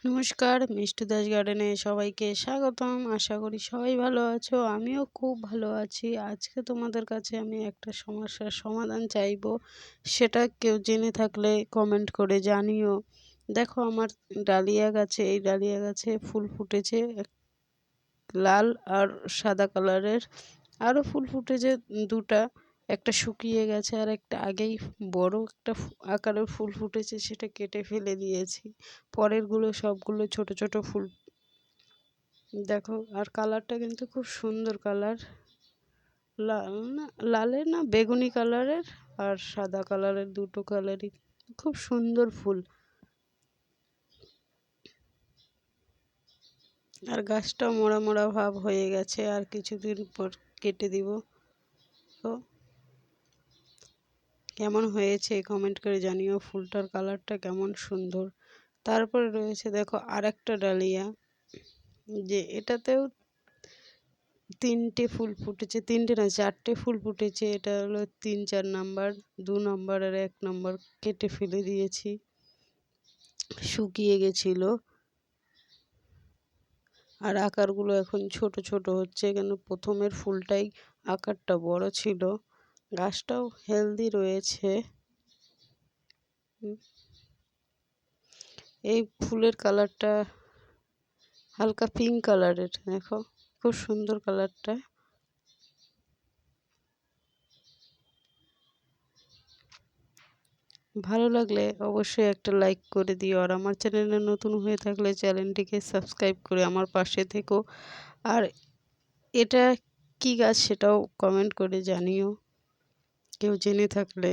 নমস্কার, মিষ্টু দাস গার্ডেনে সবাইকে স্বাগতম। আশা করি সবাই ভালো আছো। আমিও খুব ভালো আছি। আজকে তোমাদের কাছে আমি একটা সমস্যার সমাধান চাইবো। সেটা কেউ জেনে থাকলে কমেন্ট করে জানিও। দেখো আমার ডালিয়া গাছে, এই ডালিয়া গাছে ফুল ফুটেছে লাল আর সাদা কালারের। আরও ফুল ফুটেছে দুটা, একটা শুকিয়ে গেছে আর একটা আগেই বড় একটা আকারের ফুল ফুটেছে, সেটা কেটে ফেলে দিয়েছি। পরেরগুলো সবগুলো ছোট ছোট ফুল। দেখো আর কালারটা কিন্তু খুব সুন্দর কালার, লাল না লালের না বেগুনি কালারের আর সাদা কালারের, দুটো কালারই খুব সুন্দর ফুল। আর গাছটা মোড়া মোড়া ভাব হয়ে গেছে, আর কিছুদিন পর কেটে দিব। তো কেমন হয়েছে কমেন্ট করে জানিও, ফুলটার কালারটা কেমন সুন্দর। তারপরে রয়েছে দেখো আর একটা ডালিয়া, যে এটাতেও তিনটে ফুল ফুটেছে, তিনটে না চারটে ফুল ফুটেছে। এটা হলো 3-4 নাম্বার, 2 নাম্বার আর 1 নাম্বার কেটে ফেলে দিয়েছি, শুকিয়ে গেছিল। আর আকারগুলো এখন ছোট ছোট হচ্ছে, কেন প্রথমের ফুলটাই আকারটা বড় ছিল। গাছটাও হেলদি রয়েছে। এই ফুলের কালারটা হালকা পিঙ্ক কালারের, দেখো খুব সুন্দর কালারটা। ভালো লাগলে অবশ্যই একটা লাইক করে দিও, আর আমার চ্যানেলে নতুন হয়ে থাকলে চ্যানেলটিকে সাবস্ক্রাইব করে আমার পাশে থেকো। আর এটা কি গাছ সেটাও কমেন্ট করে জানিও কেউ জেনে থাকলে।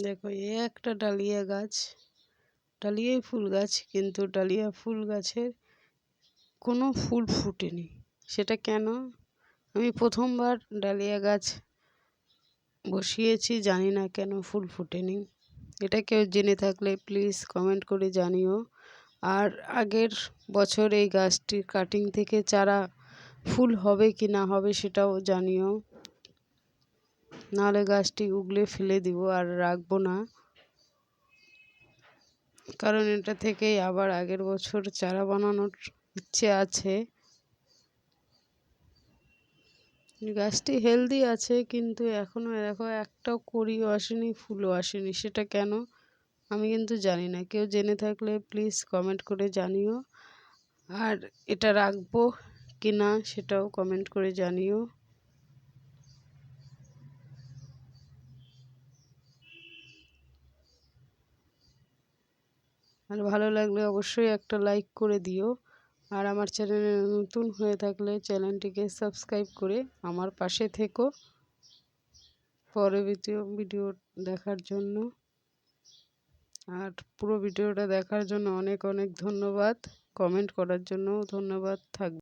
দেখো এ একটা ডালিয়া গাছ, ডালিয়াই ফুল গাছ, কিন্তু ডালিয়া ফুল গাছের কোনো ফুল ফুটেনি। সেটা কেন? আমি প্রথমবার ডালিয়া গাছ বসিয়েছি, জানি না কেন ফুল ফুটেনি। এটা কেউ জেনে থাকলে প্লিজ কমেন্ট করে জানিও। আর আগের বছর এই গাছটির কাটিং থেকে চারা ফুল হবে কি না হবে সেটাও জানিও, নাহলে গাছটি উগলে ফেলে দিব আর রাখবো না। কারণ এটা থেকেই আবার আগের বছর চারা বানানোর ইচ্ছে আছে। গাছটি হেলদি আছে, কিন্তু এখনও দেখো একটাও কড়িও আসেনি, ফুলও আসেনি। সেটা কেন আমি কিন্তু জানি না, কেউ জেনে থাকলে প্লিজ কমেন্ট করে জানিও। আর এটা রাখবো কি না সেটাও কমেন্ট করে জানিও। আর ভালো লাগলে অবশ্যই একটা লাইক করে দিও। আর আমার চ্যানেলে নতুন হয়ে থাকলে চ্যানেলটিকে সাবস্ক্রাইব করে আমার পাশে থেকো পরবর্তী ভিডিও দেখার জন্য। আর পুরো ভিডিওটা দেখার জন্য অনেক অনেক ধন্যবাদ, কমেন্ট করার জন্য ধন্যবাদ থাকবে।